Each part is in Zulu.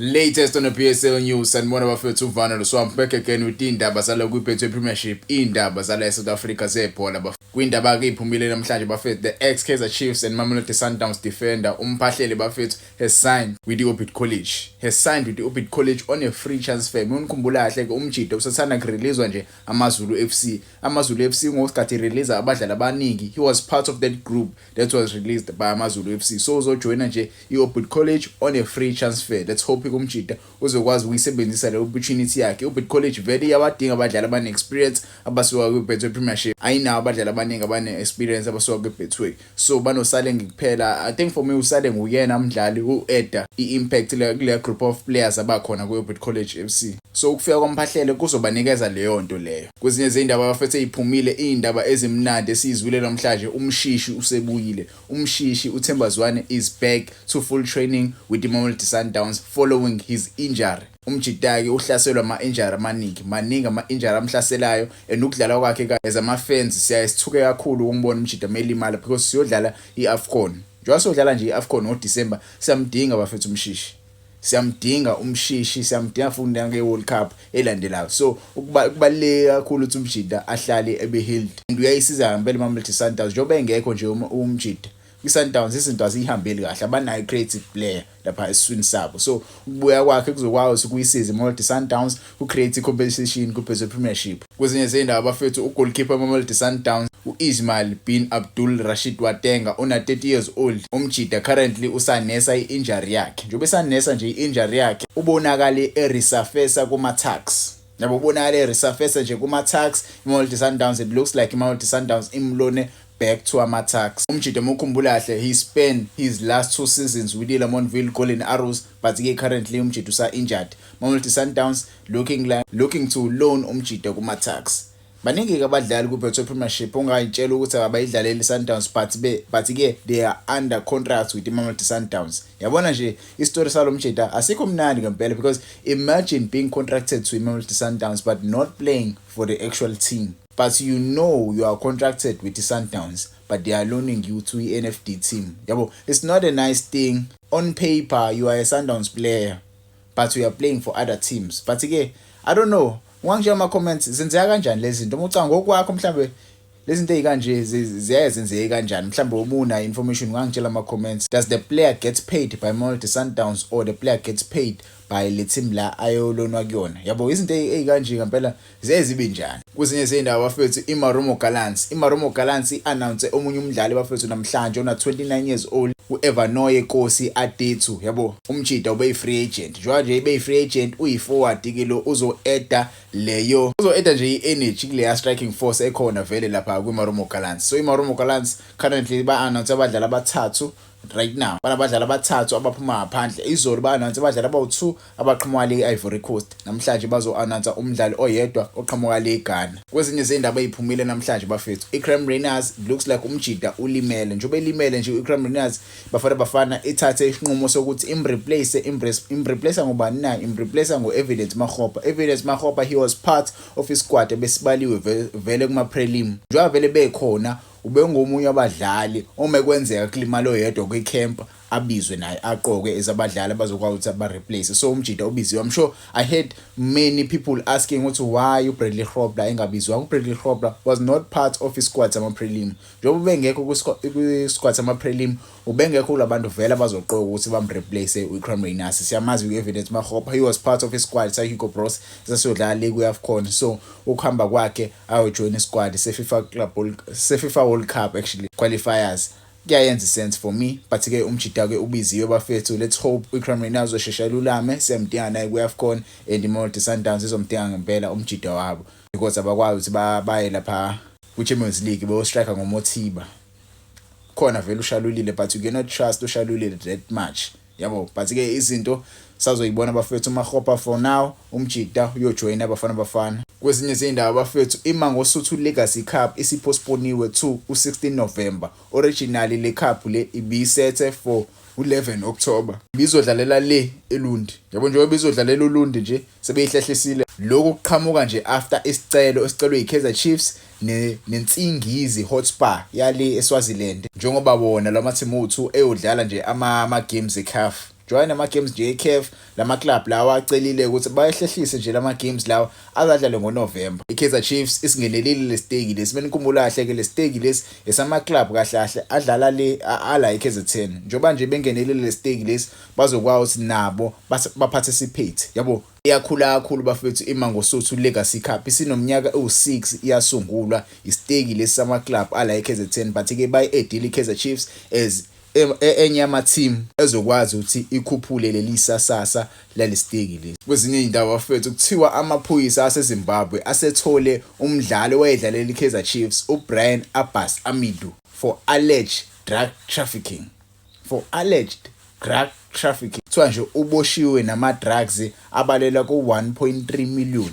Latest on the PSL news, sanibona bafethu uvana loswamp back again with indaba zala kwi-Betway Premiership, indaba zala eSouth Africa zebhola kwindaba ke iphumile namhlanje bafethu. The ex-Kaizer Chiefs and Mamelodi Sundowns defender umphahlele bafethu has signed with the Orbit College. Has signed with the Orbit College on a free transfer. Unikhumbula kahle ke umjida usathanda kurelease nje AmaZulu FC. AmaZulu FC ngosikhathi release abadlali abaningi. He was part of that group that was released by AmaZulu FC. So uzojoina nje i-Orbit College on a free transfer. Let's hope umjida uzokwazi ukuyisebenzisa le opportunity yakhe. Orbit College vele yabadinga abadlali abane experience abasuka kwi-Betway Premiership. Ayinawo abadlali abaningi abane experience abasuka kwi-Betway. So banoSaleng kuphela. I think for me uSaleng uyena umdlali u-Eda i-impact le group of players abakhona kwi-Orbit College FC. So ukufika kwamphahlele kuzobanikeza leyo nto leyo. Kwezinye izindaba bafethu iphumile indaba ezimnandi esizwile namhlanje. Umshishi usebuyile. Umshishi uThembazwane is back to full training with the Mamelodi Sundowns following his injury. Umjidake uhlaselwa ama-injury maningi ama-injury amhlaselayo and ukudlala kwakhe as ama-fans siyayisithuke kakhulu ukumbona umjida melimala because siyodlala i-AFCON. Njengoba siyodlala nje i-AFCON ngoDisemba siyamdinga bafethu umshishi. Siyamdinga umshishi, siyamdinga futhi nge-World Cup elandelayo. So ukubaluleke kakhulu ukuthi umjida ahlale ebe-healed. And uyayisiza ngempela Mamelodi Sundowns njengoba engekho nje umjida. I-Sundowns izinto azihambeli kahle, abanayo creative player lapha esiswini sabo. So ukubuya kwakhe kuzokwazi ukuyisiza Mamelodi Sundowns ku-create competition ku-Betway Premiership. Kwezinye izindaba bafethu ugoalkeeper Mamelodi Sundowns u-Ismail bin Abdul Rashid Watenga ona 30 years old. Umjida currently usanesa i-injury yakhe. Njengoba esanesa nje i-injury yakhe ubonakale e-resurface kuma-tax. Yabo ubonakale e-resurface nje kuma-tax. Mamelodi Sundowns, it looks like Mamelodi Sundowns imlone back to ama-tax. Umjida mukhumbula kahle he spent his last 2 seasons with Lamontville Golden Arrows, but currently umjida usa injured. Mamelodi Sundowns looking to loan umjida kuma-tax. Baningi abadlali ku-Betway Premiership ongayitshela ukuthi abayidlaleli Sundowns but they are under contract with Mamelodi Sundowns. Yabona nje istory salo mjida asikho mnandi ngempela because imagine being contracted to Mamelodi Sundowns but not playing for the actual team. But you know you are contracted with the Sundowns, but they are loaning you to the NFD team. Yabo, it's not a nice thing. On paper, you are a Sundowns player, but you are playing for other teams. But again, I don't know. Wangija ama-comments, zenzeka kanjani lezi zinto? Umucanga ngokwakho mhlambe lezi zinto ezikanje ziyenzeka kanjani? Mhlambe umuna information ngangitshela ama-comments. Does the player get paid by Mamelodi Sundowns or the player gets paid by le team la ayolonwa kuyona? Yabo izinto ezikanje ngempela zibe njani? Kwezinye izindaba bafethu iMarumo Gallants i-announce omunye umdlali bafethu namhlanje ona 29 years old u-Evanoye Kosi Adetu. Yabo umjida ube free agent. Njengoba nje ibe free agent uyi-forward ke lo uzo-eda nje i-energy kuleya striking force ekhona vele lapha kwiMarumo Gallants. So iMarumo Gallants currently ba-announce abadlali abathathu right now. Banabadlali abathathu abaphuma ngaphandle. Izolo ba-announce abadlali abawu-2 abaqhamuka le-Ivory Coast. Namhlanje bazo-announce umdlali oyedwa oqhamuka le-Ghana. Kwezinye izindaba eziphumile namhlanje bafethu iCreme Rainers looks like umjida ulimele. Njengoba elimele nje iCreme Rainers bafana ithathe isinqumo sokuthi imreplace ngobani na? Imreplace ngo-Evidence Makgopa. Evidence Makgopa, he was part of his squad ebesibaliwe vele kuma-prelim. Njengoba vele bekhona ubengomunye abadlali uma kwenzeka kulimalo yedwa kwi-camp abizwe naye aqoke ezabadlali abazokwazi ukuthi aba-replace. So umjida ubiziwe. I'm sure I heard many people asking ukuthi why uBradley Grobler engabizwanga. uBradley Grobler was not part of his squad sama-prelim. Njengoba ubengekho kwi-squad sama-prelim ubengekho labantu vele abazoqoka ukuthi bamreplace iCreme Rainers. Siyamazi u-Evidence Makgopa, he was part of his squad sa-Hugo Bros sasiyodlala le kwi-AFCON. So ukuhamba kwakhe ayojoin isquad se-FIFA World Cup actually qualifiers kuyayenza sense for me. But ke umjida ke ubiziwe bafethu. Let's hope iCreme Rainers uzoshesha lulame. Siyamdinga naye kwi-AFCON and Mamelodi Sundowns izomdinga ngempela umjida wabo because abakwazi ukuthi baye lapha ku-Champions League beyo-strike ngoMothiba. Khona vele ushalulile but you cannot trust ushalulile that much. Yabo, but ke izinto sazoyibona bafethu Makgopa for now. Umjida uyojoina abafana. Kwezinye izindaba bafethu iMangosuthu Legacy Cup isipostponiwe to u-16 November. Originally le cup le ibisethe for u-11 October. Bizodlalela le eLundi. Yabo njengoba bizodlalela uLundi nje sebeyihlehlisile. Lokho kuqhamuka nje after isicelwe iKaizer Chiefs nensingizi Hotspur yale eSwaziland. Njengoba bona lama team u2 eyodlala nje ama games eCAF. join ama games nje eCAF lama club lawa acelile ukuthi bayehlehlise nje lama games lawa azadlale ngoNovember. iKaizer Chiefs isingenelile lesiteki lesi benikhumbula kahle ke lesiteki lesi esama club kahle adlala le ala iKZN njoba nje bengenelile lesiteki lesi bazokwazi nabo baparticipate yabo. Iyakhula kakhulu bafethu iMangosuthu Legacy Cup isinomnyaka u6 iyasungulwa isiteki lesama club ala iKZN but ke bayi edile iKaizer Chiefs as enye ama team ezokwazi ukuthi ikhuphule leli sasasa lalesiteki lesi. Kwezinye indawo bafethu kuthiwa amaphoyisa aseZimbabwe asethole umdlali owayedlalela iKaizer Chiefs uBrian Abbas Amidu for alleged drug trafficking. Kuthiwa nje uboshiwe nama drugs abalela ku 1.3 million.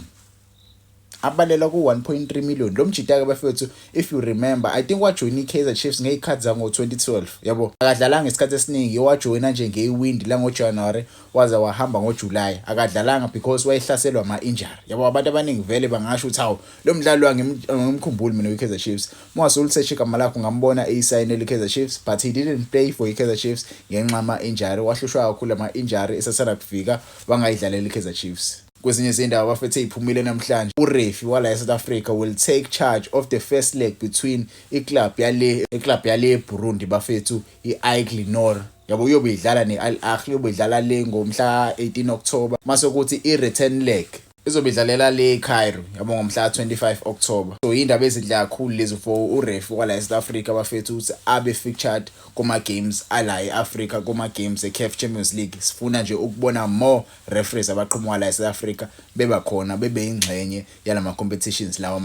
Lo mjita ke bafethu if you remember I think wajoin iKaizer Chiefs ngeyikhathi zango 2012 yabo. Akadlalanga isikhathi esiningi wajoina nje ngeWind la ngoJanuary waza wahamba ngoJuly. Akadlalanga because wayehlaselwa ama injury yabo. Abantu abaningi vele bangasho ukuthi hawo lo mdlali wangimkhumbuli mina iKaizer Chiefs. Mawasulisearch igama lakho ngambona eyisign iKaizer Chiefs but he didn't play for iKaizer Chiefs ngenxa ama injury. Wahlushwa kakhulu ama injury esasana kufika wangayidlalela iKaizer Chiefs. Kwezinye izindawo bafethu iphumile namhlanje urefi wala eSouth Africa will take charge of the first leg between iclub yale eBurundi bafethu iAigle Noir yabo. Uyobe idlala neAl Ahly uyobe idlala le ngomhla 18 October masokuthi ireturn leg izobe idlalela le eCairo yabo ngomhla 25 October. So indaba ezidla kakhulu lezi for urefi wala eSouth Africa bafethu ukuthi abe featured kuma games ala eAfrica kuma games eCAF Champions League. Sifuna nje ukubona more referees abaqhamuka la eSouth Africa beba khona bebe ingxenye yalama competitions lawa